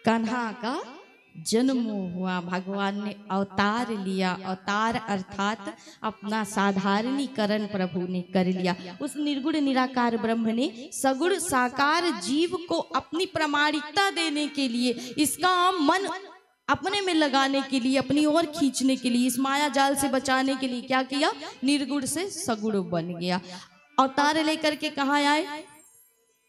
कान्हा का जन्म हुआ, भगवान ने अवतार लिया। अवतार अर्थात अपना साधारणीकरण प्रभु ने कर लिया। उस निर्गुण निराकार ब्रह्म ने सगुण साकार जीव को अपनी प्रामाणिकता देने के लिए, इसका मन अपने में लगाने के लिए, अपनी ओर खींचने के लिए, इस माया जाल से बचाने के लिए क्या किया? निर्गुण से सगुण बन गया। अवतार लेकर के कहाँ आए?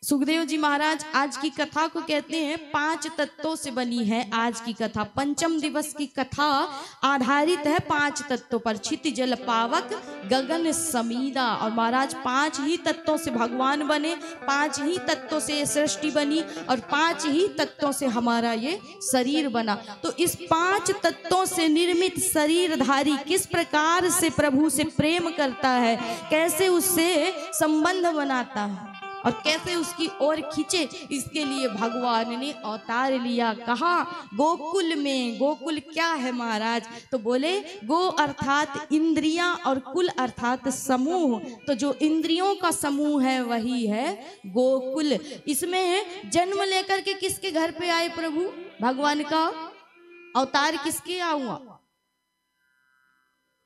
सुखदेव जी महाराज आज की कथा को कहते हैं 5 तत्वों से बनी है। आज की कथा, पंचम दिवस की कथा आधारित है 5 तत्वों पर। क्षिति जल पावक गगन समीदा। और महाराज 5 ही तत्वों से भगवान बने, 5 ही तत्वों से ये सृष्टि बनी और 5 ही तत्वों से हमारा ये शरीर बना। तो इस 5 तत्वों से निर्मित शरीरधारी किस प्रकार से प्रभु से प्रेम करता है, कैसे उससे संबंध बनाता है और कैसे उसकी ओर खींचे, इसके लिए भगवान ने अवतार लिया। कहा? गोकुल में। गोकुल क्या है महाराज? तो बोले गो अर्थात इंद्रियां और कुल अर्थात समूह। तो जो इंद्रियों का समूह है वही है गोकुल। इसमें जन्म लेकर के किसके घर पे आए प्रभु? भगवान का अवतार किसके हुआ?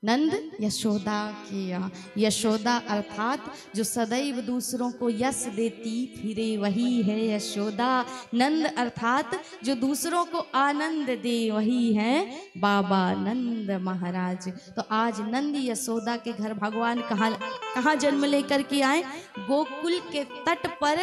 नंद यशोदा किया। यशोदा अर्थात जो सदैव दूसरों को यश देती फिरे वही है यशोदा। नंद अर्थात जो दूसरों को आनंद दे वही है बाबा नंद महाराज। तो आज नंद यशोदा के घर भगवान कहाँ जन्म लेकर के आए? गोकुल के तट पर,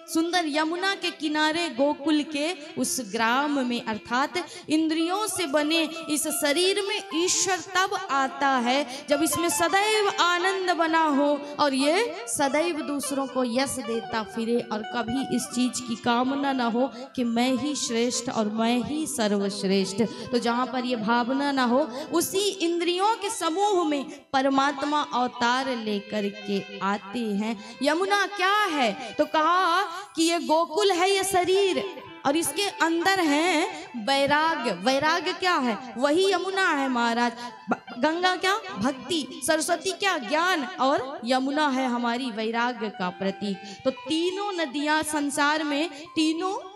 सुंदर यमुना के किनारे गोकुल के उस ग्राम में। अर्थात इंद्रियों से बने इस शरीर में ईश्वर तब आता है जब इसमें सदैव आनंद बना हो और ये सदैव दूसरों को यश देता फिरे और कभी इस चीज की कामना ना हो कि मैं ही श्रेष्ठ और मैं ही सर्वश्रेष्ठ। तो जहां पर ये भावना ना हो, उसी इंद्रियों के समूह में परमात्मा अवतार लेकर के आते हैं। यमुना क्या है? तो कहा कि ये गोकुल है ये शरीर और इसके अंदर है वैराग्य। वैराग्य क्या है? वही यमुना है महाराज। गंगा क्या? भक्ति। सरस्वती क्या? ज्ञान। और यमुना है हमारी वैराग्य का प्रतीक। तो तीनों नदियां संसार में, तीनों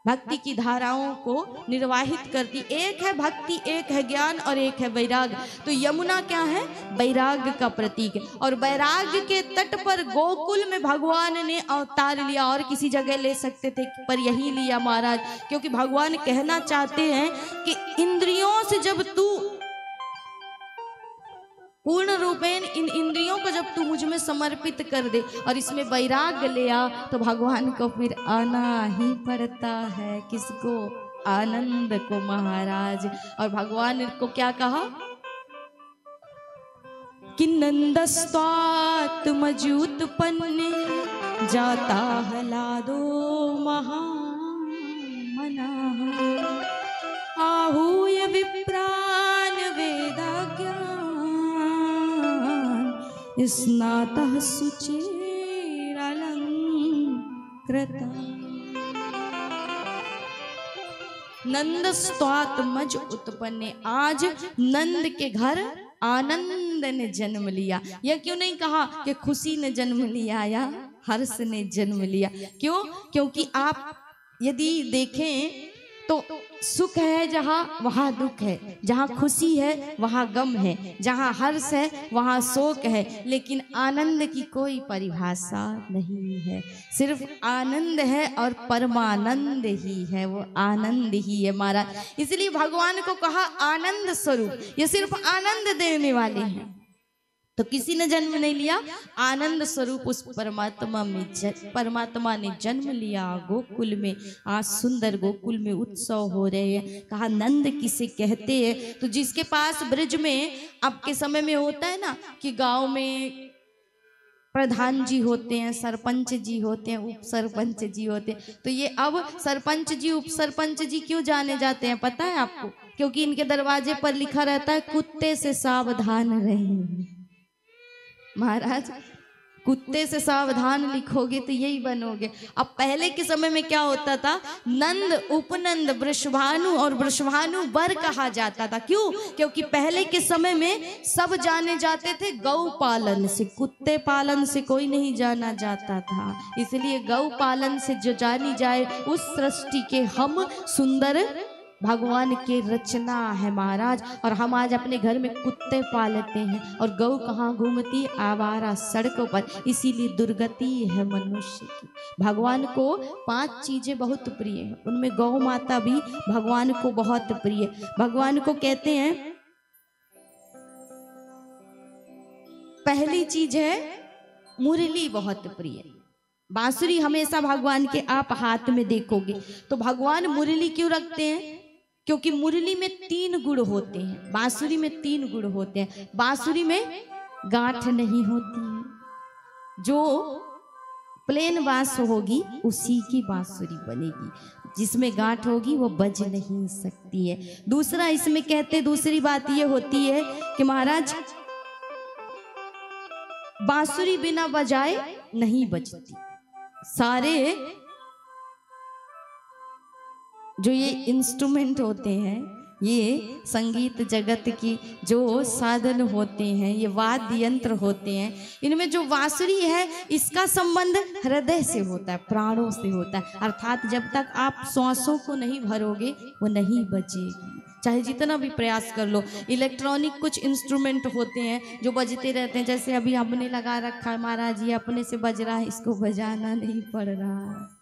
भक्ति की धाराओं को निर्वाहित करती। एक है भक्ति, एक है ज्ञान और एक है वैराग्य। तो यमुना क्या है? वैराग्य का प्रतीक है। और वैराग्य के तट पर गोकुल में भगवान ने अवतार लिया। और किसी जगह ले सकते थे पर यही लिया महाराज, क्योंकि भगवान कहना चाहते हैं कि इंद्रियों से जब तू पूर्ण रूपेण, इन इंद्रियों को जब तू मुझ में समर्पित कर दे और इसमें वैराग्य ले आ, तो भगवान को फिर आना ही पड़ता है। किसको? आनंद को महाराज। और भगवान को क्या कहा कि नंदस्वात् मजूतपन्ने जाता हलादो महामना आहूय विप्रान वेदाज्ञा स्नातः शुचिरलंकृता। नंद स्तवात मज उत्पन्ने। आज नंद के घर आनंद ने जन्म लिया। यह क्यों नहीं कहा कि खुशी ने जन्म लिया या हर्ष ने जन्म लिया? क्यों? क्योंकि आप यदि देखें तो सुख है जहाँ वहाँ दुख है, जहाँ खुशी है वहाँ गम है, जहाँ हर्ष है वहाँ शोक है, लेकिन आनंद की कोई परिभाषा नहीं है। सिर्फ आनंद है और परमानंद ही है, वो आनंद ही है महाराज। इसलिए भगवान को कहा आनंद स्वरूप, ये सिर्फ आनंद देने वाले हैं। तो किसी ने जन्म नहीं लिया, आनंद स्वरूप उस परमात्मा में परमात्मा ने जन्म लिया गोकुल में। आज सुंदर गोकुल में उत्सव हो रहे हैं। कहा नंद किसे कहते हैं? तो जिसके पास ब्रज में अब के समय में होता है ना कि गांव में प्रधान जी होते हैं, सरपंच जी होते हैं, उप सरपंच जी होते हैं। तो ये अब सरपंच जी उप सरपंच जी क्यों जाने जाते हैं पता है आपको? क्योंकि इनके दरवाजे पर लिखा रहता है कुत्ते से सावधान रहें। महाराज कुत्ते से सावधान लिखोगे तो यही बनोगे। अब पहले के समय में क्या होता था, नंद, उपनंद, वृषभानु और वृषभानु वर कहा जाता था। क्यों? क्योंकि पहले के समय में सब जाने जाते थे गौ पालन से, कुत्ते पालन से कोई नहीं जाना जाता था। इसलिए गौ पालन से जो जानी जाए, उस सृष्टि के हम सुंदर भगवान के रचना है महाराज। और हम आज अपने घर में कुत्ते पालते हैं और गौ कहाँ घूमती, आवारा सड़कों पर। इसीलिए दुर्गति है मनुष्य की। भगवान को 5 चीजें बहुत प्रिय हैं, उनमें गौ माता भी भगवान को बहुत प्रिय। भगवान को कहते हैं, पहली चीज है मुरली बहुत प्रिय। बांसुरी हमेशा भगवान के आप हाथ में देखोगे तो भगवान मुरली क्यों रखते हैं? क्योंकि मुरली में 3 गुण होते हैं, बांसुरी में 3 गुण होते हैं। बांसुरी में गांठ नहीं होती है, जो प्लेन बांस होगी उसी की बांसुरी बनेगी, जिसमें गांठ होगी वो बज नहीं सकती है। दूसरा इसमें कहते, दूसरी बात ये होती है कि महाराज बांसुरी बिना बजाए नहीं बजती। सारे जो ये इंस्ट्रूमेंट होते हैं, ये संगीत जगत की जो साधन होते हैं, ये वाद्य यंत्र होते हैं, इनमें जो बांसुरी है इसका संबंध हृदय से होता है, प्राणों से होता है। अर्थात जब तक आप श्वासों को नहीं भरोगे वो नहीं बजेगी, चाहे जितना भी प्रयास कर लो। इलेक्ट्रॉनिक कुछ इंस्ट्रूमेंट होते हैं जो बजते रहते हैं, जैसे अभी हमने लगा रखा है महाराज, ये अपने से बज रहा है, इसको बजाना नहीं पड़ रहा।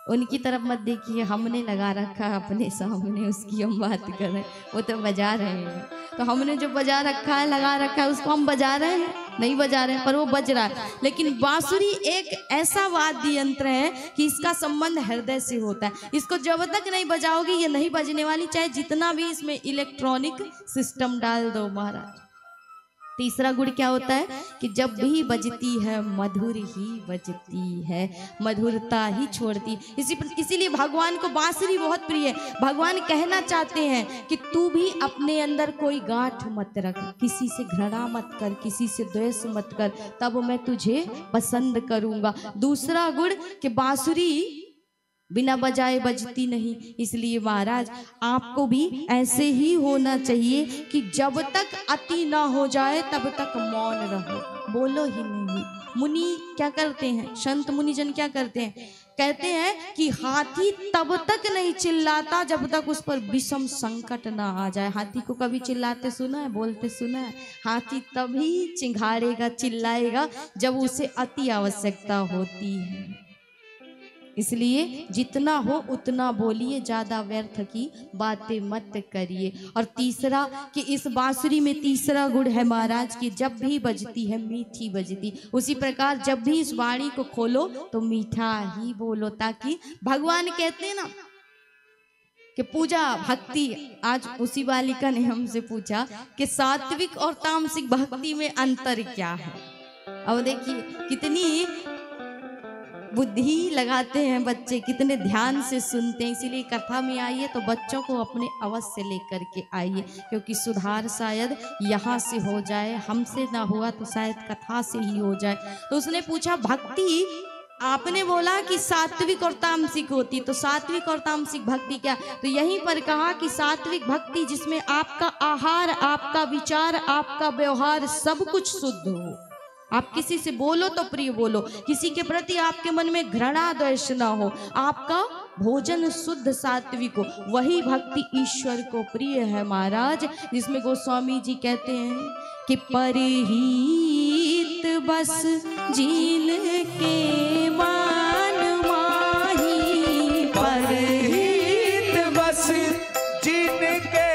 उनकी तरफ मत देखिए, हमने लगा रखा है अपने सामने, उसकी हम बात कर रहे हैं, वो तो बजा रहे हैं। तो हमने जो बजा रखा है, लगा रखा है, उसको हम बजा रहे हैं? नहीं बजा रहे हैं, पर वो बज रहा है। लेकिन बांसुरी एक ऐसा वाद्य यंत्र है कि इसका संबंध हृदय से होता है। इसको जब तक नहीं बजाओगे ये नहीं बजने वाली, चाहे जितना भी इसमें इलेक्ट्रॉनिक सिस्टम डाल दो महाराज। तीसरा गुण क्या होता है कि जब भी बजती है मधुर ही बजती है, मधुरता ही छोड़ती। इसीलिए भगवान को बांसुरी बहुत प्रिय है। भगवान कहना चाहते हैं कि तू भी अपने अंदर कोई गांठ मत रख, किसी से घृणा मत कर, किसी से द्वेष मत कर, तब मैं तुझे पसंद करूंगा। दूसरा गुण कि बांसुरी बिना बजाए बजती नहीं। इसलिए महाराज आपको भी ऐसे ही होना चाहिए कि जब तक अति ना हो जाए तब तक मौन रहो, बोलो ही नहीं। मुनि क्या करते हैं, संत मुनिजन क्या करते हैं, कहते हैं कि हाथी तब तक नहीं चिल्लाता जब तक उस पर विषम संकट ना आ जाए। हाथी को कभी चिल्लाते सुना है, बोलते सुना है? हाथी तभी चिंघाड़ेगा, चिल्लाएगा जब उसे अति आवश्यकता होती है। इसलिए जितना हो उतना बोलिए, ज्यादा व्यर्थ की बातें मत करिए। और तीसरा कि इस बांसुरी में तीसरा गुण है महाराज कि जब भी बजती है मीठी बजती। उसी प्रकार जब भी इस वाणी को खोलो तो मीठा ही बोलो, ताकि भगवान कहते हैं ना कि पूजा भक्ति। आज उसी बालिका ने हमसे पूछा कि सात्विक और तामसिक भक्ति में अंतर क्या है। अब देखिए कितनी बुद्धि लगाते हैं बच्चे, कितने ध्यान से सुनते हैं। इसीलिए कथा में आइए तो बच्चों को अपने अवश्य लेकर के आइए, क्योंकि सुधार शायद यहाँ से हो जाए, हमसे ना हुआ तो शायद कथा से ही हो जाए। तो उसने पूछा भक्ति, आपने बोला कि सात्विक और तामसिक होती, तो सात्विक और तामसिक भक्ति क्या? तो यहीं पर कहा कि सात्विक भक्ति जिसमें आपका आहार, आपका विचार, आपका व्यवहार सब कुछ शुद्ध हो। आप किसी से बोलो तो प्रिय बोलो, किसी के प्रति आपके मन में घृणा द्वेष ना हो, आपका भोजन शुद्ध सात्विक हो, वही भक्ति ईश्वर को प्रिय है महाराज। जिसमें गोस्वामी जी कहते हैं कि परहित बस जीन के मान माही, परहित बस जीन के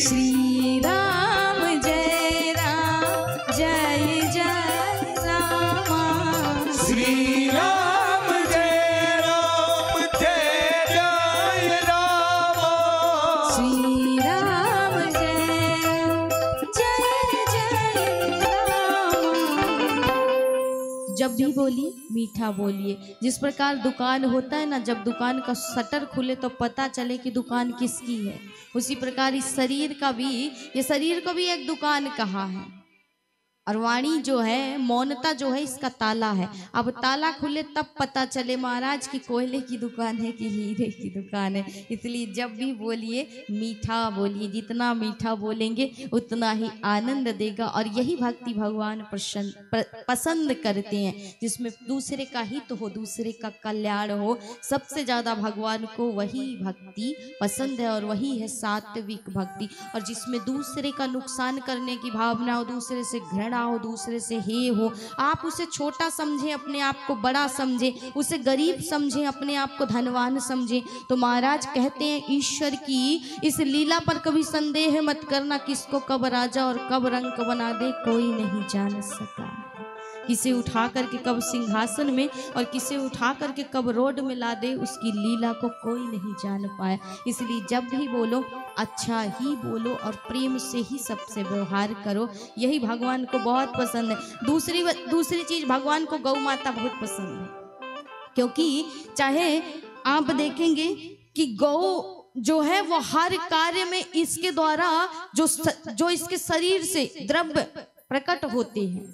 श्री राम जय राम जय जय राम। भी बोलिए मीठा बोलिए। जिस प्रकार दुकान होता है ना, जब दुकान का शटर खुले तो पता चले कि दुकान किसकी है, उसी प्रकार इस शरीर का भी, ये शरीर को भी एक दुकान कहा है। और वाणी जो है, मौनता जो है, इसका ताला है। अब ताला खुले तब पता चले महाराज कि कोयले की दुकान है कि हीरे की दुकान है। इसलिए जब भी बोलिए मीठा बोलिए, जितना मीठा बोलेंगे उतना ही आनंद देगा। और यही भक्ति भगवान पसंद करते हैं, जिसमें दूसरे का हित हो, दूसरे का कल्याण हो। सबसे ज्यादा भगवान को वही भक्ति पसंद है और वही है सात्विक भक्ति। और जिसमें दूसरे का नुकसान करने की भावना हो, दूसरे से घृणा हो, दूसरे से हे हो, आप उसे छोटा समझें, अपने आप को बड़ा समझें, उसे गरीब समझें, अपने आप को धनवान समझें, तो महाराज कहते हैं ईश्वर की इस लीला पर कभी संदेह मत करना। किसको कब राजा और कब रंक बना दे कोई नहीं जान सका। किसे उठा करके कब सिंहासन में और किसे उठा करके कब रोड में ला दे, उसकी लीला को कोई नहीं जान पाया। इसलिए जब भी बोलो अच्छा ही बोलो और प्रेम से ही सबसे व्यवहार करो, यही भगवान को बहुत पसंद है। दूसरी चीज भगवान को गौ माता बहुत पसंद है, क्योंकि चाहे आप देखेंगे कि गौ जो है वो हर कार्य में इसके द्वारा जो इसके शरीर से द्रव्य प्रकट होते हैं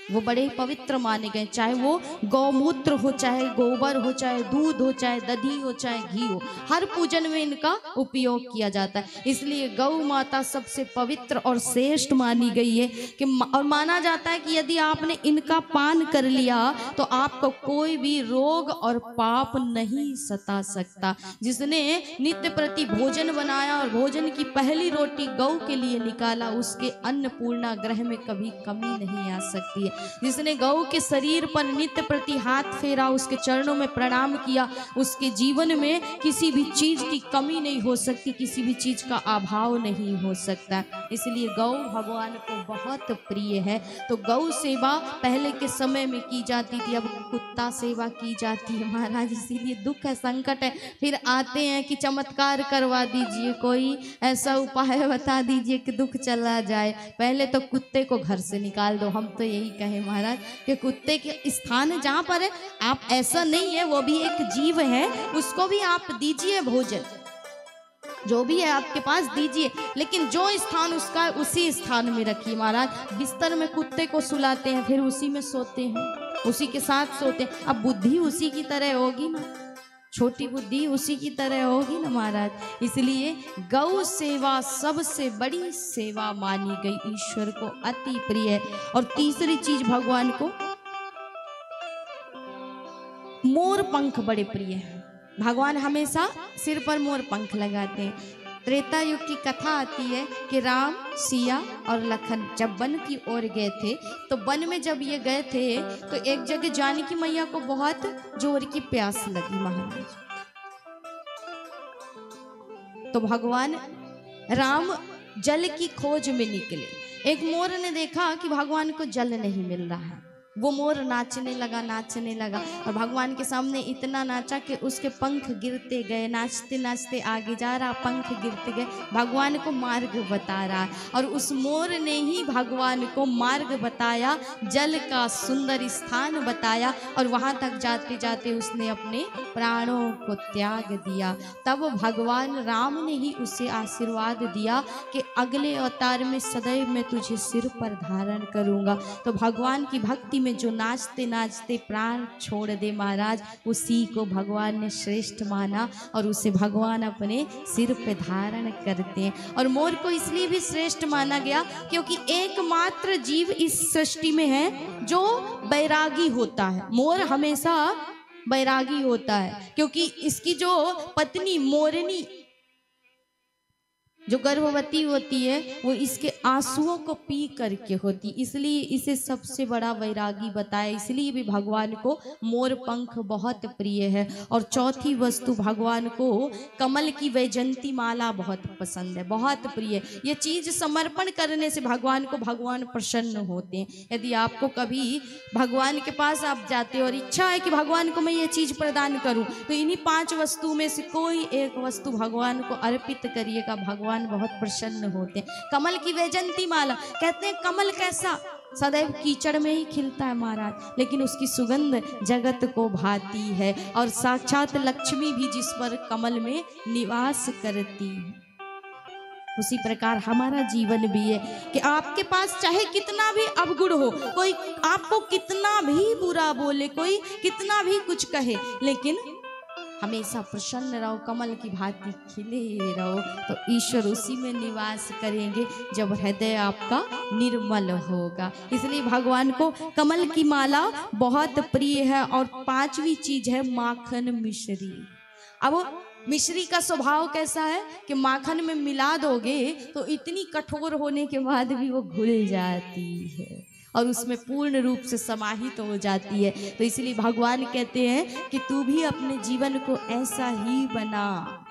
वो बड़े ही पवित्र माने गए। चाहे वो गौमूत्र हो, चाहे गोबर हो, चाहे दूध हो, चाहे दही हो, चाहे घी हो, हर पूजन में इनका उपयोग किया जाता है। इसलिए गौ माता सबसे पवित्र और श्रेष्ठ मानी गई है कि और माना जाता है कि यदि आपने इनका पान कर लिया तो आपको कोई भी रोग और पाप नहीं सता सकता। जिसने नित्य प्रति भोजन बनाया और भोजन की पहली रोटी गौ के लिए निकाला, उसके अन्नपूर्णा ग्रह में कभी कमी नहीं आ सकती है। जिसने गौ के शरीर पर नित्य प्रति हाथ फेरा, उसके चरणों में प्रणाम किया, उसके जीवन में किसी भी चीज की कमी नहीं हो सकती, किसी भी चीज का अभाव नहीं हो सकता। इसलिए गौ भगवान को बहुत प्रिय है। तो गौ सेवा पहले के समय में की जाती थी, अब कुत्ता सेवा की जाती है महाराज। इसीलिए दुख है, संकट है, फिर आते हैं कि चमत्कार करवा दीजिए, कोई ऐसा उपाय बता दीजिए कि दुख चला जाए। पहले तो कुत्ते को घर से निकाल दो। हम तो यही कहे महाराज कि कुत्ते के स्थान जहाँ पर है, आप ऐसा नहीं है, वो भी एक जीव है, उसको भी आप दीजिए भोजन, जो भी है आपके पास दीजिए, लेकिन जो स्थान उसका उसी स्थान में रखिए महाराज। बिस्तर में कुत्ते को सुलाते हैं, फिर उसी में सोते हैं, उसी के साथ सोते हैं। अब बुद्धि उसी की तरह होगी ना, छोटी बुद्धि उसी की तरह होगी ना महाराज। इसलिए गौ सेवा सबसे बड़ी सेवा मानी गई, ईश्वर को अति प्रिय है। और तीसरी चीज भगवान को मोर पंख बड़े प्रिय है। भगवान हमेशा सिर पर मोर पंख लगाते हैं। त्रेता युग की कथा आती है कि राम, सिया और लखन जब वन की ओर गए थे, तो वन में जब ये गए थे तो एक जगह जानकी मैया को बहुत जोर की प्यास लगी महाराज। तो भगवान राम जल की खोज में निकले। एक मोर ने देखा कि भगवान को जल नहीं मिल रहा है, वो मोर नाचने लगा और भगवान के सामने इतना नाचा कि उसके पंख गिरते गए। नाचते नाचते आगे जा रहा, पंख गिरते गए, भगवान को मार्ग बता रहा। और उस मोर ने ही भगवान को मार्ग बताया, जल का सुंदर स्थान बताया, और वहां तक जाते जाते उसने अपने प्राणों को त्याग दिया। तब भगवान राम ने ही उसे आशीर्वाद दिया कि अगले अवतार में सदैव मैं तुझे सिर पर धारण करूंगा। तो भगवान की भक्ति में जो नाचते नाचते प्राण छोड़ दे महाराज, उसी को भगवान ने श्रेष्ठ माना और उसे भगवान अपने सिर पे धारण करते हैं। और मोर को इसलिए भी श्रेष्ठ माना गया क्योंकि एकमात्र जीव इस सृष्टि में है जो बैरागी होता है। मोर हमेशा बैरागी होता है, क्योंकि इसकी जो पत्नी मोरनी जो गर्भवती होती है वो इसके आंसुओं को पी करके होती, इसलिए इसे सबसे बड़ा वैरागी बताया। इसलिए भी भगवान को मोर पंख बहुत प्रिय है। और चौथी वस्तु भगवान को कमल की वैजंती माला बहुत पसंद है, बहुत प्रिय। ये चीज समर्पण करने से भगवान को भगवान प्रसन्न होते हैं। यदि आपको कभी भगवान के पास आप जाते और इच्छा है कि भगवान को मैं ये चीज प्रदान करूं, तो इन्हीं 5 वस्तु में से कोई एक वस्तु भगवान को अर्पित करिएगा, भगवान बहुत प्रसन्न होते हैं। कमल की वैजंती माला कहते हैं, कमल कैसा? सदैव कीचड़ में ही खिलता है महाराज, लेकिन उसकी सुगंध जगत को भाती है। और साक्षात लक्ष्मी भी जिस पर कमल में निवास करती है। उसी प्रकार हमारा जीवन भी है कि आपके पास चाहे कितना भी अवगुण हो, कोई आपको कितना भी बुरा बोले, कोई कितना भी कुछ कहे, लेकिन हमेशा प्रसन्न रहो, कमल की भांति खिले रहो, तो ईश्वर उसी में निवास करेंगे जब हृदय आपका निर्मल होगा। इसलिए भगवान को कमल की माला बहुत प्रिय है। और पांचवी चीज है माखन मिश्री। अब मिश्री का स्वभाव कैसा है कि माखन में मिला दोगे तो इतनी कठोर होने के बाद भी वो घुल जाती है और उसमें पूर्ण रूप से समाहित हो जाती है। तो इसलिए भगवान कहते हैं कि तू भी अपने जीवन को ऐसा ही बना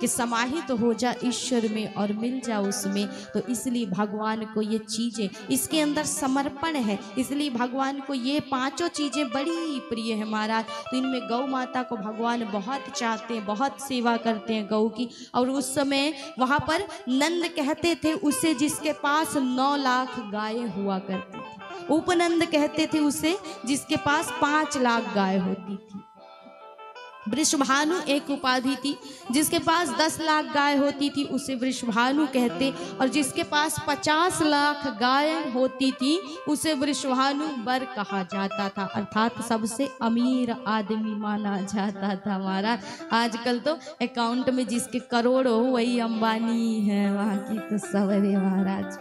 कि समाहित हो जा ईश्वर में और मिल जा उसमें। तो इसलिए भगवान को ये चीजें, इसके अंदर समर्पण है, इसलिए भगवान को ये पांचों चीजें बड़ी प्रिय है महाराज। तो इनमें गौ माता को भगवान बहुत चाहते हैं, बहुत सेवा करते हैं गौ की। और उस समय वहां पर नंद कहते थे उसे जिसके पास 9 लाख गायें हुआ करती थी, उपनंद कहते थे उसे जिसके पास 5 लाख गाय होती थी। वृषभानु एक उपाधि थी, जिसके पास 10 लाख गाय होती थी उसे वृषभानु कहते, और जिसके पास 50 लाख गाय होती थी उसे वृषभानु वर कहा जाता था, अर्थात सबसे अमीर आदमी माना जाता था महाराज। आजकल तो अकाउंट में जिसके करोड़ हो वही अंबानी है, वहाँ की तो सवरे महाराज,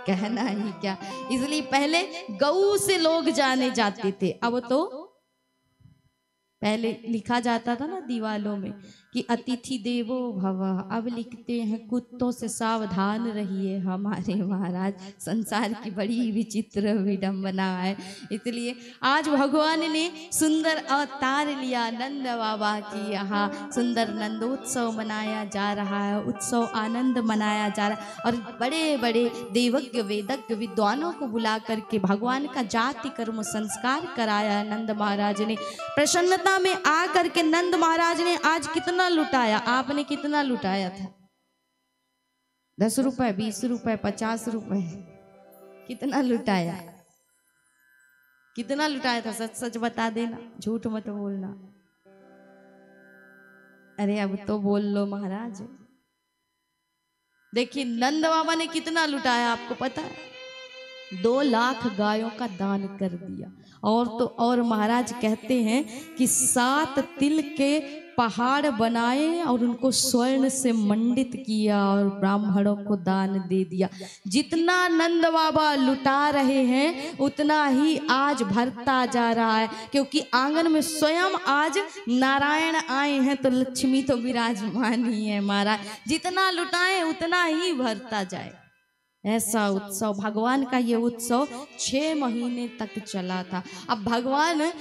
कहना ही क्या। इसलिए पहले गऊ से लोग जाने जाते थे, अब तो पहले लिखा जाता था ना दीवालों में कि अतिथि देवो भव, अब लिखते हैं कुत्तों से सावधान रहिए हमारे महाराज। संसार की बड़ी विचित्र विडंबना है। इसलिए आज भगवान ने सुंदर अवतार लिया, नंद बाबा की यहाँ सुंदर नंदोत्सव मनाया जा रहा है, उत्सव आनंद मनाया जा रहा है। और बड़े बड़े देवज्ञ वेदज्ञ विद्वानों को बुला करके भगवान का जाति कर्म संस्कार कराया नंद महाराज ने। प्रसन्नता में आ करके नंद महाराज ने आज कितना लुटाया, आपने कितना लुटाया था? 10 रुपए, 20 रुपए, 50 रुपए, कितना लुटाया? कितना लुटाया था? सच सच बता देना, झूठ मत बोलना। अरे अब तो बोल लो महाराज। देखिए नंद बाबा ने कितना लुटाया आपको पता है? 2 लाख गायों का दान कर दिया। और तो और महाराज कहते हैं कि 7 तिल के पहाड़ बनाए और उनको स्वर्ण से मंडित किया और ब्राह्मणों को दान दे दिया। जितना नंद बाबा लुटा रहे हैं उतना ही आज भरता जा रहा है, क्योंकि आंगन में स्वयं आज नारायण आए हैं तो लक्ष्मी तो विराजमान ही है महाराज। जितना लुटाए उतना ही भरता जाए। ऐसा उत्सव, भगवान का ये उत्सव 6 महीने तक चला था। अब भगवान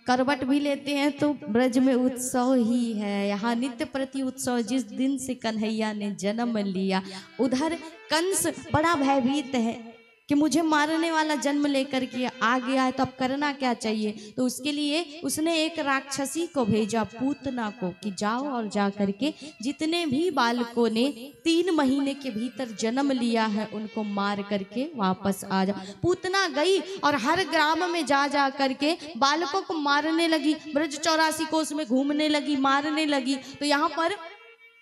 करवट भी लेते हैं तो ब्रज में उत्सव ही है। यहाँ नित्य प्रति उत्सव। जिस दिन से कन्हैया ने जन्म लिया उधर कंस बड़ा भयभीत है कि मुझे मारने वाला जन्म लेकर के आ गया है, तो अब करना क्या चाहिए। तो उसके लिए उसने एक राक्षसी को भेजा, पूतना को, कि जाओ और जा करके जितने भी बालकों ने 3 महीने के भीतर जन्म लिया है उनको मार करके वापस आ जाओ। पूतना गई और हर ग्राम में जा जा करके बालकों को मारने लगी, ब्रज 84 कोस में घूमने लगी, मारने लगी। तो यहाँ पर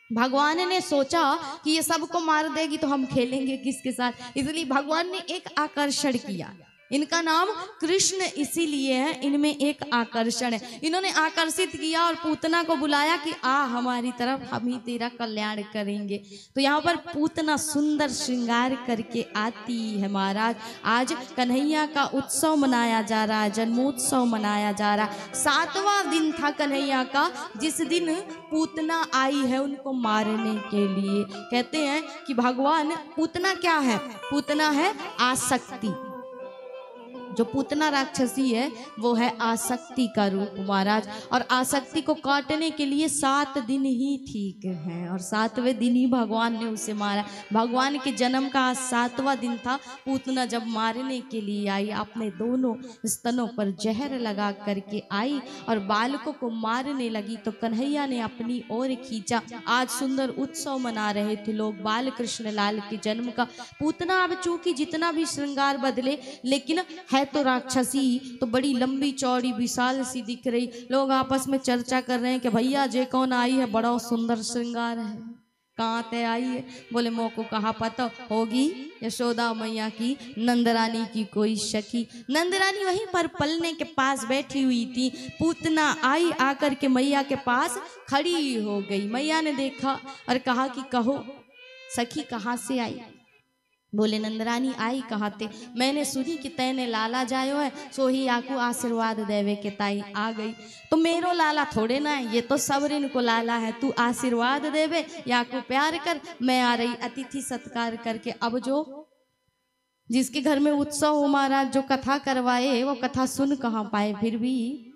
भगवान ने सोचा कि ये सबको मार देगी तो हम खेलेंगे किसके साथ। इसलिए भगवान ने एक आकर्षण किया। इनका नाम कृष्ण इसीलिए है, इनमें एक आकर्षण है। इन्होंने आकर्षित किया और पूतना को बुलाया कि आ हमारी तरफ, हम ही तेरा कल्याण करेंगे। तो यहाँ पर पूतना सुंदर श्रृंगार करके आती है महाराज। आज कन्हैया का उत्सव मनाया जा रहा है, जन्मोत्सव मनाया जा रहा है। 7वां दिन था कन्हैया का, जिस दिन पूतना आई है उनको मारने के लिए। कहते हैं कि भगवान, पूतना क्या है? पूतना है आसक्ति। जो पूतना राक्षसी है वो है आसक्ति का रूप महाराज, और आसक्ति को काटने के लिए 7 दिन ही ठीक है, और 7वें दिन ही भगवान ने उसे मारा। भगवान के जन्म का आज 7वां दिन था। पूतना जब मारने के लिए आई, अपने दोनों स्तनों पर जहर लगा करके आई और बालकों को मारने लगी, तो कन्हैया ने अपनी ओर खींचा। आज सुंदर उत्सव मना रहे थे लोग बाल कृष्ण लाल के जन्म का। पूतना अब चूंकि जितना भी श्रृंगार बदले, लेकिन है तो राक्षसी, तो बड़ी लंबी चौड़ी विशाल सी दिख रही। लोग आपस में चर्चा कर रहे हैं कि भैया जे कौन आई है, बड़ा सुंदर श्रृंगार है, कहाँ ते आई है? बोले मोह को कहा पता होगी, यशोदा मैया की नंदरानी की कोई शकी। नंदरानी वहीं पर पलने के पास बैठी हुई थी। पूतना आई, आकर के मैया के पास खड़ी हो गई। मैया ने देखा और कहा कि कहो सखी कहाँ से आई? बोले नंदरानी आई कहाँ थे, मैंने सुनी कि तैने लाला जायो है, सो ही आकू आशीर्वाद देवे के ताई आ गई। तो मेरो लाला थोड़े ना है, ये तो सबरिन को लाला है। तू आशीर्वाद देवे या को प्यार कर, मैं आ रही अतिथि सत्कार करके। अब जो जिसके घर में उत्सव हो महाराज, जो कथा करवाए वो कथा सुन कहाँ पाए। फिर भी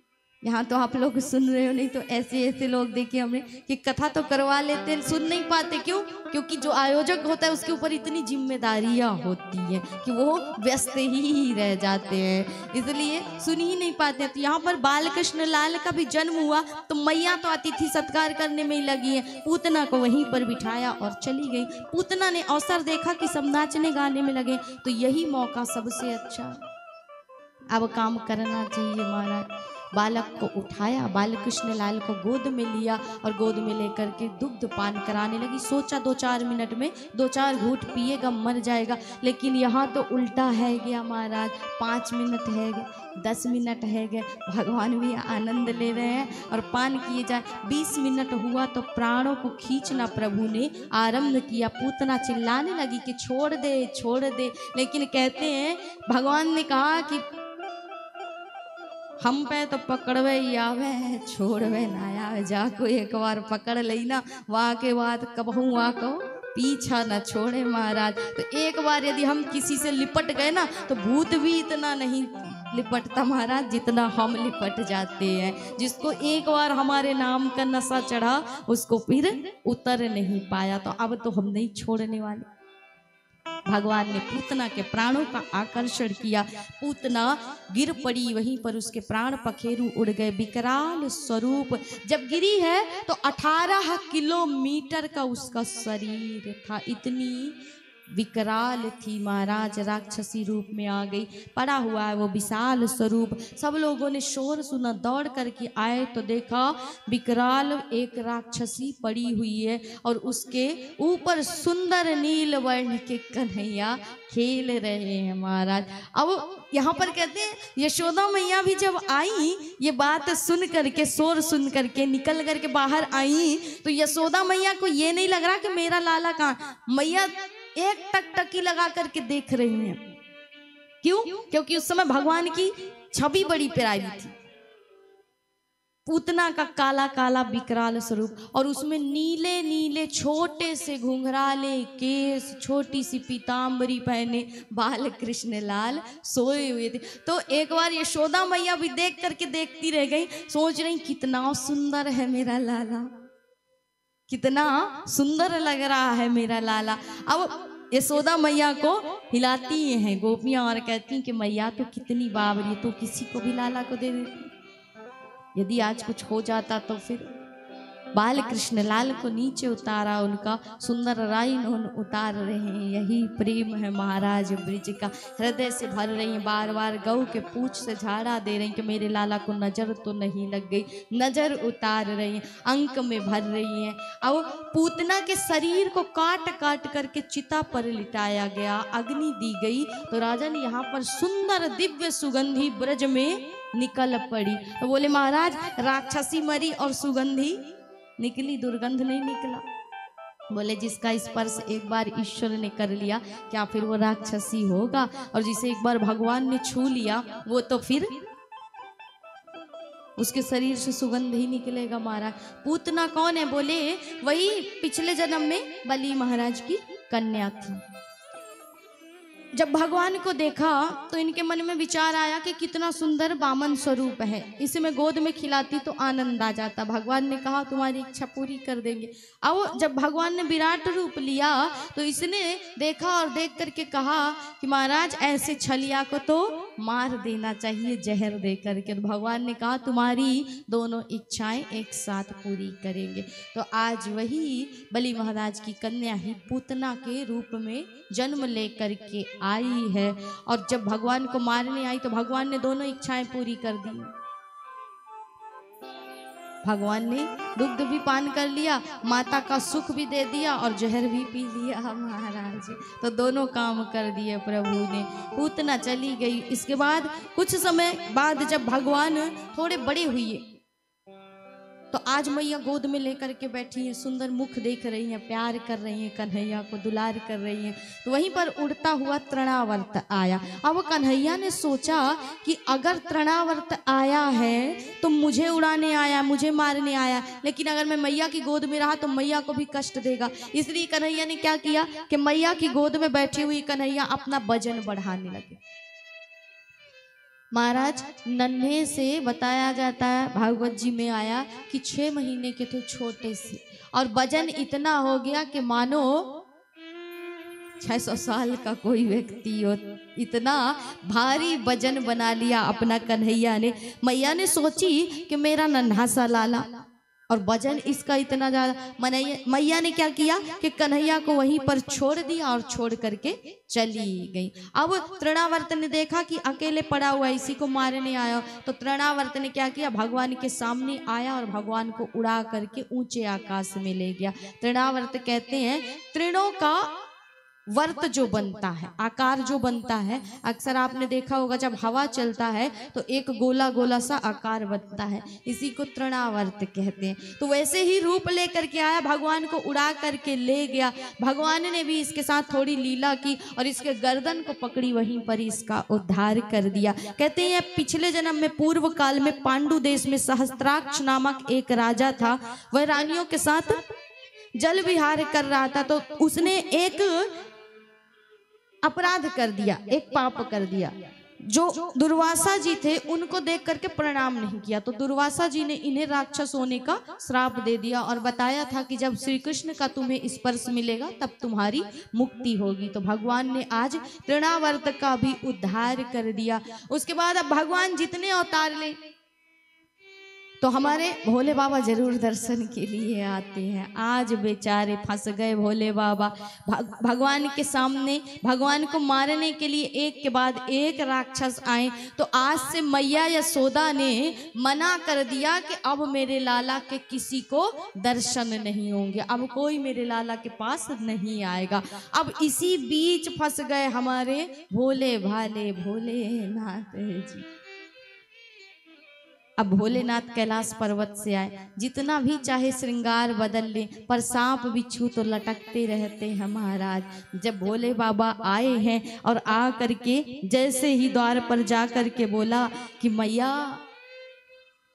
यहाँ तो आप लोग सुन रहे हो, नहीं तो ऐसे ऐसे लोग देखे हमने कि कथा तो करवा लेते हैं, सुन नहीं पाते। क्यों? क्योंकि जो आयोजक होता है उसके ऊपर इतनी जिम्मेदारियां होती हैं कि वो व्यस्त ही रह जाते हैं, इसलिए सुन ही नहीं पाते। तो यहाँ पर बाल कृष्ण लाल का भी जन्म हुआ, तो मैया तो अतिथि सत्कार करने में ही लगी है। पूतना को वहीं पर बिठाया और चली गई। पूतना ने अवसर देखा कि सब नाचने गाने में लगे, तो यही मौका सबसे अच्छा, अब काम करना चाहिए महाराज। बालक को उठाया, बाल कृष्ण लाल को गोद में लिया और गोद में लेकर के दुग्ध पान कराने लगी। सोचा 2-4 मिनट में 2-4 घूंट पिएगा मर जाएगा, लेकिन यहाँ तो उल्टा है गया महाराज। 5 मिनट है गए, 10 मिनट है गए, भगवान भी आनंद ले रहे हैं और पान किए जाए। 20 मिनट हुआ तो प्राणों को खींचना प्रभु ने आरंभ किया। पूतना चिल्लाने लगी कि छोड़ दे छोड़ दे, लेकिन कहते हैं भगवान ने कहा कि हम पे तो पकड़वे ही आवे, छोड़वे ना आवे। जाको एक बार पकड़ ली ना, वहाँ के बाद कबहू वहाँ को पीछा न छोड़े महाराज। तो एक बार यदि हम किसी से लिपट गए ना, तो भूत भी इतना नहीं लिपटता महाराज जितना हम लिपट जाते हैं। जिसको एक बार हमारे नाम का नशा चढ़ा, उसको फिर उतर नहीं पाया। तो अब तो हम नहीं छोड़ने वाले। भगवान ने पूतना के प्राणों का आकर्षण किया। पूतना गिर पड़ी, वहीं पर उसके प्राण पखेरु उड़ गए। विकराल स्वरूप जब गिरी है तो 18 किलोमीटर का उसका शरीर था, इतनी विकराल थी महाराज। राक्षसी रूप में आ गई, पड़ा हुआ है वो विशाल स्वरूप। सब लोगों ने शोर सुना, दौड़ करके आए तो देखा विकराल एक राक्षसी पड़ी हुई है और उसके ऊपर सुंदर नील वर्ण के कन्हैया खेल रहे हैं महाराज। अब यहाँ पर कहते हैं यशोदा मैया भी जब आई, ये बात सुन करके, शोर सुन करके निकल करके बाहर आई, तो यशोदा मैया को ये नहीं लग रहा कि मेरा लाला कहाँ। मैया एक टकटकी लगा करके देख रही हैं। क्यों? क्योंकि उस समय भगवान की छवि बड़ी प्यारी थी। पूतना का काला काला विकराल स्वरूप, और उसमें नीले नीले छोटे से घुंघराले केस, छोटी सी पीताम्बरी पहने बाल कृष्ण लाल सोए हुए थे। तो एक बार यशोदा मैया भी देख करके देखती रह गई, सोच रही कितना सुंदर है मेरा लाला, कितना सुंदर लग रहा है मेरा लाला। अब यशोदा मैया को हिलाती हैं गोपियां और कहती हैं कि मैया तो कितनी बावरी, तो किसी को भी लाला को दे देती। यदि आज कुछ हो जाता तो फिर बाल कृष्ण लाल को नीचे उतारा, उनका सुंदर राइन उतार रहे हैं। यही प्रेम है महाराज ब्रिज का। हृदय से भर रही हैं, बार बार गौ के पूंछ से झाड़ा दे रही हैं कि मेरे लाला को नजर तो नहीं लग गई, नजर उतार रही हैं, अंक में भर रही हैं। अब पूतना के शरीर को काट काट करके चिता पर लिटाया गया, अग्नि दी गई। तो राजा ने यहाँ पर सुंदर दिव्य सुगंधी ब्रज में निकल पड़ी। तो बोले महाराज राक्षसी मरी और सुगंधी निकली, दुर्गंध नहीं निकला। बोले जिसका स्पर्श एक बार ईश्वर ने कर लिया, क्या फिर वो राक्षसी होगा? और जिसे एक बार भगवान ने छू लिया, वो तो फिर उसके शरीर से सुगंध ही निकलेगा महाराज। पूतना कौन है? बोले वही पिछले जन्म में बलि महाराज की कन्या थी। जब भगवान को देखा तो इनके मन में विचार आया कि कितना सुंदर वामन स्वरूप है, इसे मैं गोद में खिलाती तो आनंद आ जाता। भगवान ने कहा तुम्हारी इच्छा पूरी कर देंगे। अब जब भगवान ने विराट रूप लिया तो इसने देखा और देख करके कहा कि महाराज ऐसे छलिया को तो मार देना चाहिए जहर दे करके। तो भगवान ने कहा तुम्हारी दोनों इच्छाएं एक साथ पूरी करेंगे। तो आज वही बलि महाराज की कन्या ही पूतना के रूप में जन्म लेकर के आई है। और जब भगवान को मारने आई तो भगवान ने दोनों इच्छाएं पूरी कर दी। भगवान ने दुग्ध भी पान कर लिया, माता का सुख भी दे दिया और जहर भी पी लिया महाराज। तो दोनों काम कर दिए प्रभु ने। पूतना चली गई। इसके बाद कुछ समय बाद जब भगवान थोड़े बड़े हुए तो आज मैया गोद में लेकर के बैठी है, सुंदर मुख देख रही है, प्यार कर रही है, कन्हैया को दुलार कर रही है। तो वहीं पर उड़ता हुआ तृणावर्त आया। अब कन्हैया ने सोचा कि अगर तृणावर्त आया है तो मुझे उड़ाने आया, मुझे मारने आया, लेकिन अगर मैं मैया की गोद में रहा तो मैया को भी कष्ट देगा। इसलिए कन्हैया ने क्या किया कि मैया की गोद में बैठी हुई कन्हैया अपना वजन बढ़ाने लगे। महाराज नन्हे से बताया जाता है, भागवत जी में आया कि 6 महीने के थे छोटे से, और वजन इतना हो गया कि मानो 600 साल का कोई व्यक्ति हो, इतना भारी वजन बना लिया अपना कन्हैया ने। मैया ने सोची कि मेरा नन्हा सा लाला और वजन इसका इतना ज्यादा। मैया ने क्या किया कि कन्हैया को वहीं पर छोड़ दिया और छोड़ करके चली गई। अब तृणावर्त ने देखा कि अकेले पड़ा हुआ इसी को मारने आया, तो तृणावर्त ने क्या किया, भगवान के सामने आया और भगवान को उड़ा करके ऊंचे आकाश में ले गया। तृणावर्त कहते हैं तृणों का वर्त जो बनता है, आकार जो बनता है, अक्सर आपने देखा होगा जब हवा चलता है तो एक गोला गोला सा आकार बनता है, इसी को तृणावर्त कहते हैं। तो वैसे ही रूप लेकर के आया, भगवान को उड़ा करके ले गया। भगवान ने भी इसके साथ थोड़ी लीला की और इसके गर्दन को पकड़ी, वहीं पर इसका उद्धार कर दिया। कहते हैं पिछले जन्म में, पूर्व काल में पांडु देश में सहस्त्राक्ष नामक एक राजा था। वह रानियों के साथ जल विहार कर रहा था, तो उसने एक अपराध कर दिया, एक पाप कर दिया। जो दुर्वासा जी थे उनको देख करके प्रणाम नहीं किया, तो दुर्वासा जी ने इन्हें राक्षस होने का श्राप दे दिया और बताया था कि जब श्री कृष्ण का तुम्हें स्पर्श मिलेगा तब तुम्हारी मुक्ति होगी। तो भगवान ने आज तृणावर्त का भी उद्धार कर दिया। उसके बाद अब भगवान जितने अवतार ले तो हमारे भोले बाबा जरूर दर्शन के लिए आते हैं। आज बेचारे फंस गए भोले बाबा भगवान के सामने। भगवान को मारने के लिए एक के बाद एक राक्षस आए, तो आज से मैया यशोदा ने मना कर दिया कि अब मेरे लाला के किसी को दर्शन नहीं होंगे, अब कोई मेरे लाला के पास नहीं आएगा। अब इसी बीच फंस गए हमारे भोले भाले भोलेनाथ जी। अब भोलेनाथ कैलाश पर्वत से आए, जितना भी चाहे श्रृंगार बदल ले पर सांप बिच्छू तो लटकते रहते हैं महाराज। जब भोले बाबा आए हैं और आ करके जैसे ही द्वार पर जा करके बोला कि मैया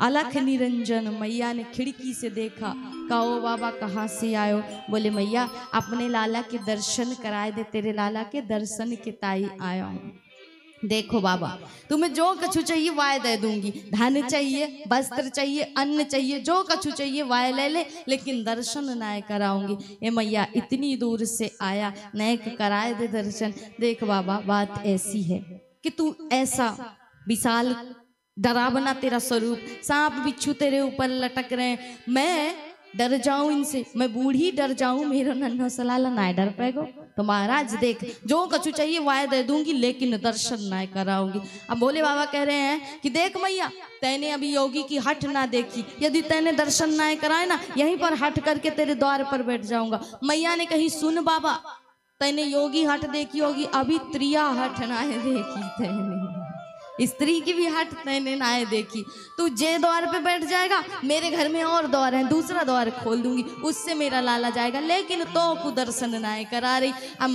अलख निरंजन, मैया ने खिड़की से देखा, कहो बाबा कहाँ से आयो? बोले मैया अपने लाला के दर्शन कराए दे, तेरे लाला के दर्शन के ताई आया हूँ। देखो बाबा तुम्हें जो कछु चाहिए वाय दे दूंगी, धन चाहिए, वस्त्र चाहिए, अन्न चाहिए, जो कछु चाहिए वाय ले ले, लेकिन दर्शन नाय कराऊंगी। ए मैया इतनी दूर से आया, नैक कराए दे दर्शन। देख बाबा बात ऐसी है कि तू ऐसा विशाल डरावना तेरा स्वरूप, सांप बिच्छू तेरे ऊपर लटक रहे हैं, मैं डर जाऊं इनसे, मैं बूढ़ी डर जाऊं, मेरा नन्हा सलाला ना डर पाएगो। तो महाराज देख जो कछु चाहिए वाय दे दूंगी, लेकिन दर्शन ना कराऊंगी। अब भोले बाबा कह रहे हैं कि देख मैया तैने अभी योगी की हट ना देखी, यदि तैने दर्शन ना कराए ना, यहीं पर हट करके तेरे द्वार पर बैठ जाऊंगा। मैया ने कही सुन बाबा तैने योगी हट देखी होगी, अभी त्रिया हट ना देखी तैने, स्त्री की भी हट तैने ना देखी। तू जे द्वार पे बैठ जाएगा, मेरे घर में और द्वार है, दूसरा द्वार खोल दूंगी, उससे मेरा लाला जाएगा, लेकिन तो को दर्शन ना करा रही। अब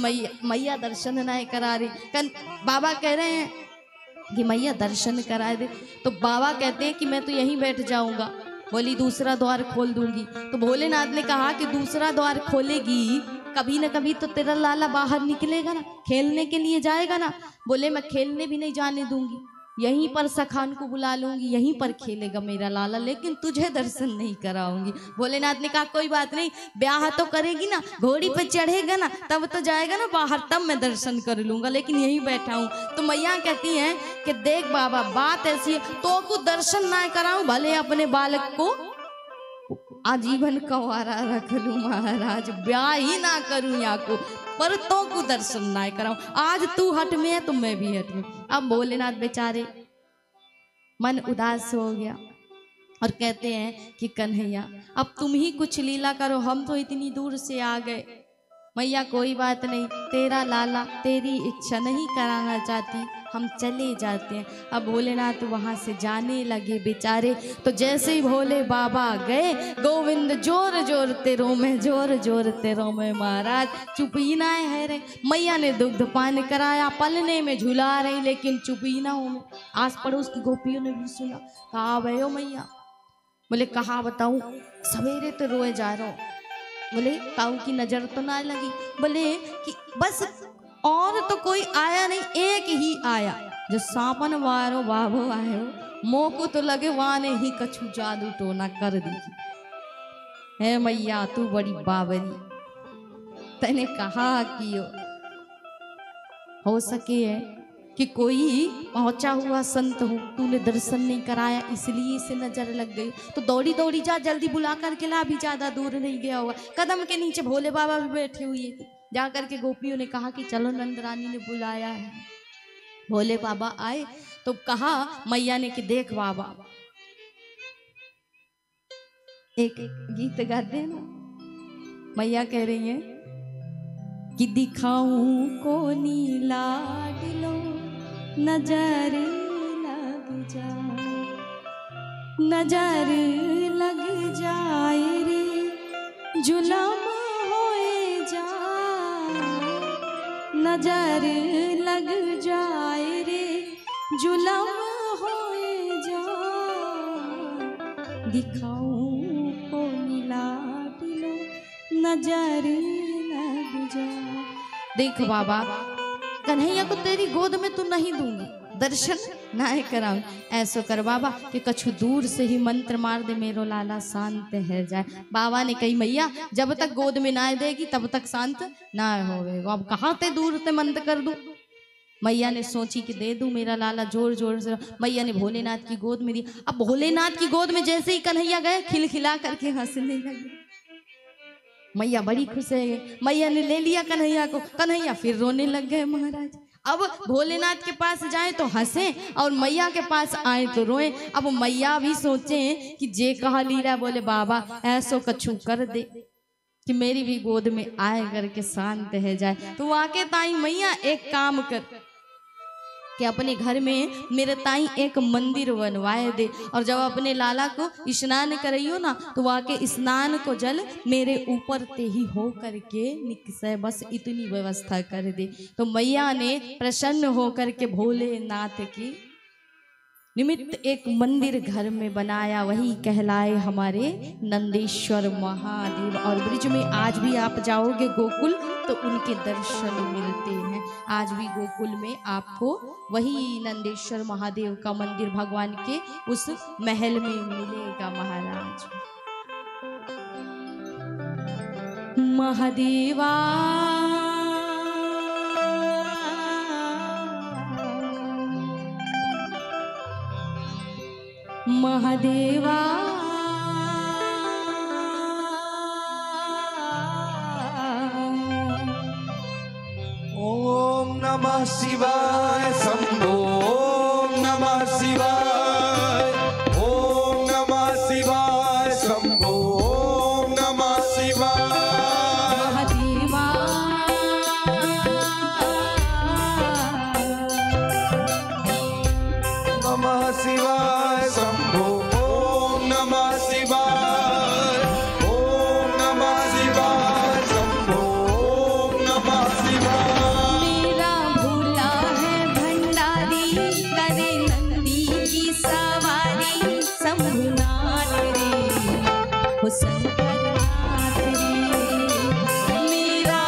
मैया दर्शन ना करा रही। बाबा कह रहे हैं कि मैया दर्शन करा दे, तो बाबा कहते हैं कि मैं तो यहीं बैठ जाऊंगा। बोली दूसरा द्वार खोल दूंगी। तो भोलेनाथ ने कहा कि दूसरा द्वार खोलेगी कभी ना कभी तो तेरा लाला बाहर निकलेगा ना, खेलने के लिए जाएगा ना। बोले मैं खेलने भी नहीं जाने दूंगी, यहीं पर सखान को बुला लूंगी, यहीं पर खेलेगा मेरा लाला, लेकिन तुझे दर्शन नहीं कराऊंगी। भोलेनाथ ने कहा कोई बात नहीं, ब्याह तो करेगी ना, घोड़ी पे चढ़ेगा ना, तब तो जाएगा ना बाहर, तब मैं दर्शन कर लूंगा, लेकिन यहीं बैठा हूँ। तो मैया कहती हैं कि देख बाबा बात ऐसी है, तो को दर्शन ना कराऊं, भले अपने बालक को आजीवन कंवारा रख लूं महाराज, ब्याह ही ना करूं या को, पर तो को दर्शन ना कराऊं। आज तू हट में है तो मैं भी हट में। अब भोलेनाथ बेचारे मन उदास हो गया और कहते हैं कि कन्हैया अब तुम ही कुछ लीला करो, हम तो इतनी दूर से आ गए। मैया कोई बात नहीं, तेरा लाला तेरी इच्छा नहीं कराना चाहती, हम चले जाते हैं। अब भोलेनाथ वहां से जाने लगे बेचारे। तो जैसे ही भोले बाबा गए, गोविंद जोर जोर तेरों में, जोर जोर तेरों में महाराज, चुप ही ना है रे। मैया ने दुग्ध पान कराया, पलने में झुला रही, लेकिन चुप ही ना हो में। आस पड़ोस की गोपियों ने भी सुना, कहा भयो मैया। बोले कहा बताऊं, सवेरे तो रोए जा रहा हूं। बोले काऊ की नजर तो ना लगी। बोले कि बस और तो कोई आया नहीं, एक ही आया जो सांपन वारो बाबो आयो, मोको तो लगे वाने ही कछु जादू टोना कर दी है। मैया तू बड़ी बाबरी, तने कहा कि हो सके है कि कोई पहुंचा हुआ संत हो, तूने दर्शन नहीं कराया इसलिए इसे नजर लग गई। तो दौड़ी दौड़ी जा, जल्दी बुला करके ला, भी ज्यादा दूर नहीं गया होगा। कदम के नीचे भोले बाबा भी बैठे हुए थे। जा करके गोपियों ने कहा कि चलो नंद रानी ने बुलाया है। भोले बाबा आए तो कहा मैया ने कि देख बाबा, एक गीत गा दे ना। मैया कह रही है कि दिखाऊं को नीला डिलो, नजर लग जाए, नजर लग जाए रे, जुलम होए जाए, नजर लग जाए रे, जुलम होए जाए, दिखाऊं को नीला डिलो, नजर लग जाए। देख बाबा, कन्हैया को तेरी गोद में तू नहीं दूंगी, दर्शन ना कराऊं। ऐसो कर बाबा कि कछु दूर से ही मंत्र मार दे, मेरो लाला शांत है जाए। बाबा ने कही मैया जब तक गोद में ना देगी तब तक शांत ना होगा, अब कहाँ ते दूर से मंत्र कर दूं। मैया ने सोची कि दे दूं मेरा लाला, जोर जोर से मैया ने भोलेनाथ की गोद में दी। अब भोलेनाथ की गोद में जैसे ही कन्हैया गए, खिलखिला करके हंसने लगे। मैया बड़ी खुश है। मैया ने ले लिया कन्हैया को, कन्हैया फिर रोने लग गए महाराज। अब भोलेनाथ के पास जाए तो हंसे और मैया के पास आए तो रोए। अब मैया भी सोचे कि जे कहा लीला, बोले बाबा ऐसो कछु कर दे कि मेरी भी गोद में आए करके शांत है जाए। तो आके ताई मैया एक काम कर कि अपने घर में मेरे ताई एक मंदिर बनवाए दे, और जब अपने लाला को स्नान कराइयो ना तो वाके स्नान को जल मेरे ऊपर ते ही हो करके निकसे, बस इतनी व्यवस्था कर दे। तो मैया ने प्रसन्न हो करके भोलेनाथ की निमित्त एक मंदिर घर में बनाया, वही कहलाए हमारे नंदेश्वर महादेव। और ब्रिज में आज भी आप जाओगे गोकुल तो उनके दर्शन मिलते हैं। आज भी गोकुल में आपको वही नंदेश्वर महादेव का मंदिर भगवान के उस महल में मिलेगा महाराज। महादेवा महादेवा ओम नमः शिवाय शंभो, ओम नमः शिवाय, ओम नमः शिवाय शंभो, ओम नमः शिवाय। महादेवा नमः शिवाय शंभो, ओम नमः शिवाय, ओम नमः शिवाय शंभो, ओम नमः शिवाय। मेरा भूला है भंडारी, करे नंदी की सवारी, शंभुनाथ रे हो शंकरनाथ रे। मेरा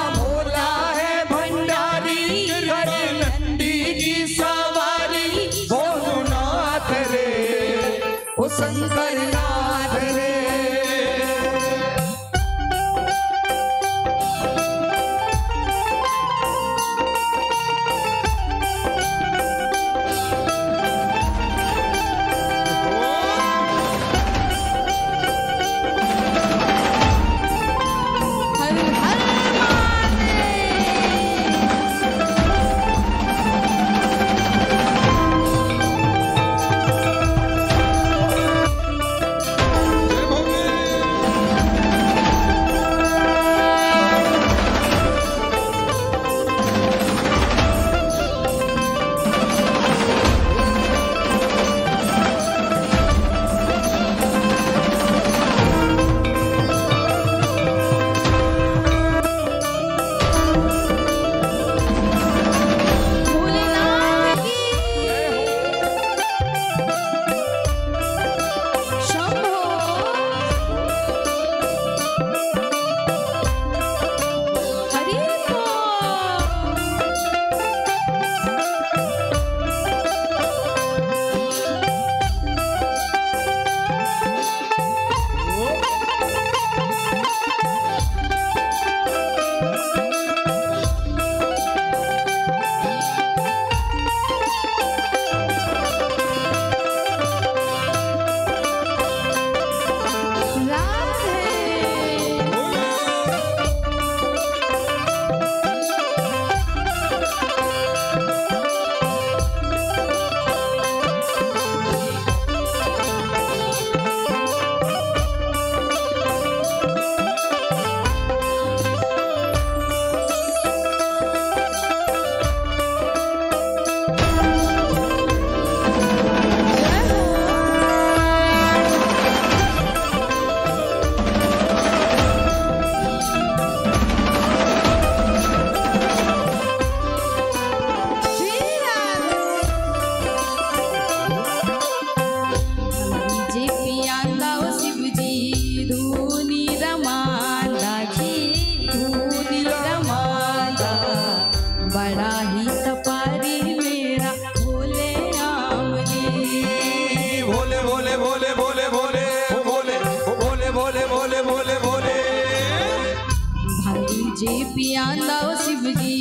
जे पियांदा शिव जी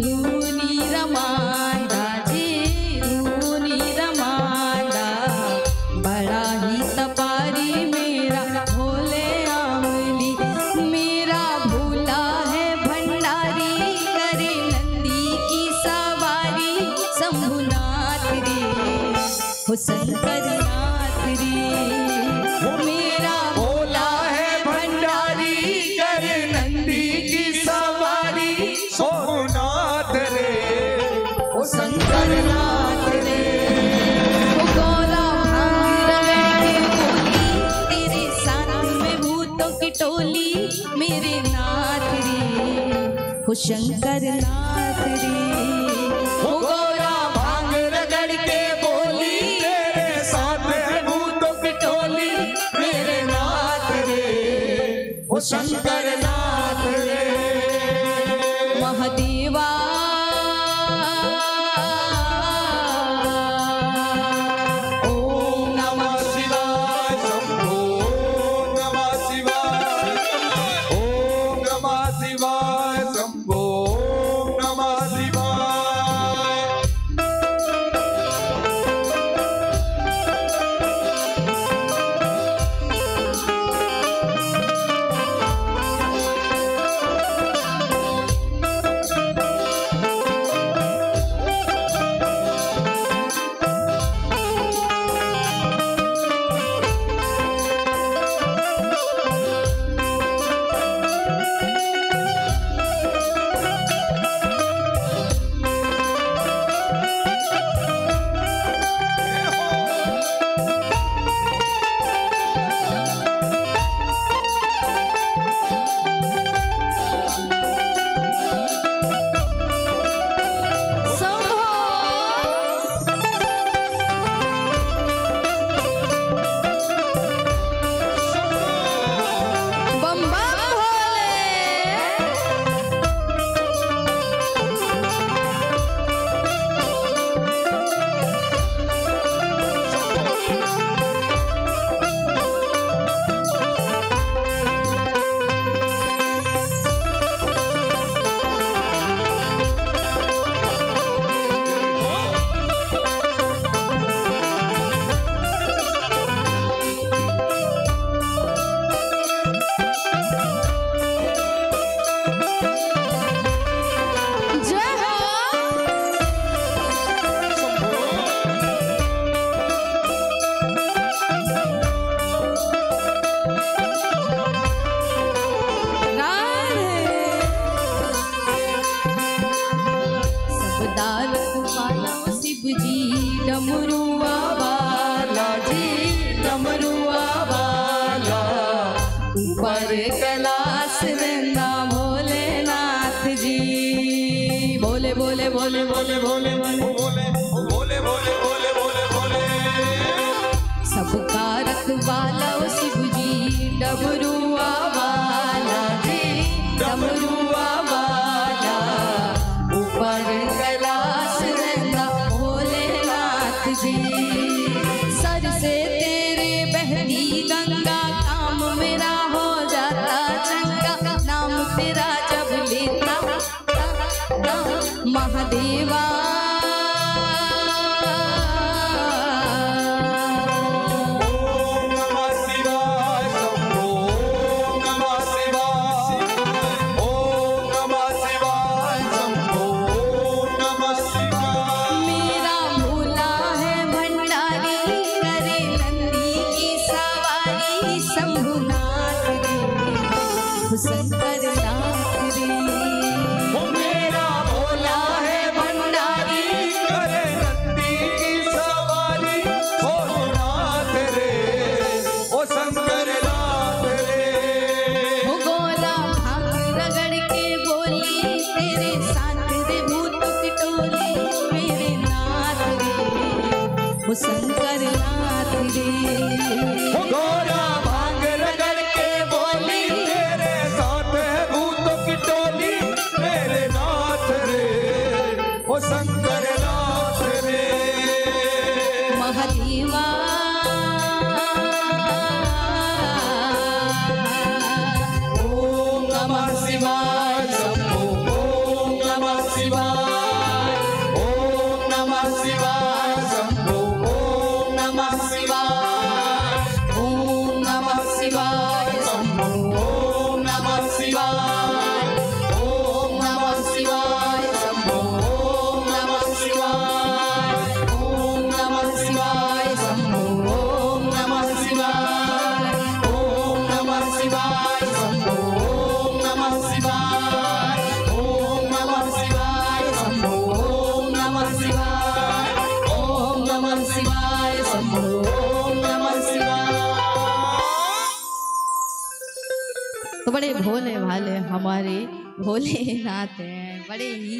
धूनी रमांदा, जे धूनी रमांदा, बड़ा ही तपारी मेरा भोले आमली, मेरा भोला है भंडारी, करे नंदी की सवारी, शंभुनाथ रे हो शंकर नाथ रे, वो मेरा भोला है भंडारी, करे नंदी की सवारी, शंभुनाथ रे ओ शंकर नाथ रे। वो गौरा भांग रगड़ के बोली, तेरे साथ में भूतों की टोली, मेरे नाथ रे हो शंकर नाथ रे। वो गौरा भांग रगड़ के बोली, तेरे साथ है भूतों की टोली, मेरे नाथ रे ओ शंकर नाथ रे। महादेवा ओम नमः शिवाय शंभो, ओम नमः शिवाय, ओम नमः शिवाय शंभो, ओम नमः शिवाय। बम बम भोले। जय हो सब दालत वाला शिव जी डमरुआ वाला जी डमरुआ वाला, ऊपर कैलाश रहना भोलेनाथ जी। बोले बोले बोले बोले बोले बोले बोले बोले बोले बोले बोले सबका रखवाला शिव जी डमरुआ वाला जी डमरुआ वाला, ऊपर कैलाश रहना भोलेनाथ जी। सर से तेरे बहती गंगा, काम मेरा हो जाता चंगा, नाम तेरा जब लेता महादेवा। ओम नमः शिवाय शंभो, ओम नमः शिवाय, ओम नमः शिवाय शंभो, ओम नमः शिवाय। मेरा भोला है भंडारी, करे नंदी की सवारी, शंभुनाथ रे हो शंकर नाथ रे। वो मेरा भोला है भंडारी, करे नंदी की सवारी, भोलेनाथ रे ओ शंकर नाथ रे। वो गोरा भांग रगड़ के बोली, तेरे साथ रे भूतों की टोली, मेरे नाथ रे वो शंकर नाथ रे। वो गौरा भांग रगड़ के बोली, तेरे साथ है भूतों की टोली, मेरे नाथ रे ओ शंकर नाथ रे। महादेवा ओम नमः शिवाय भोले भाले हमारे भोलेनाथ हैं, बड़े ही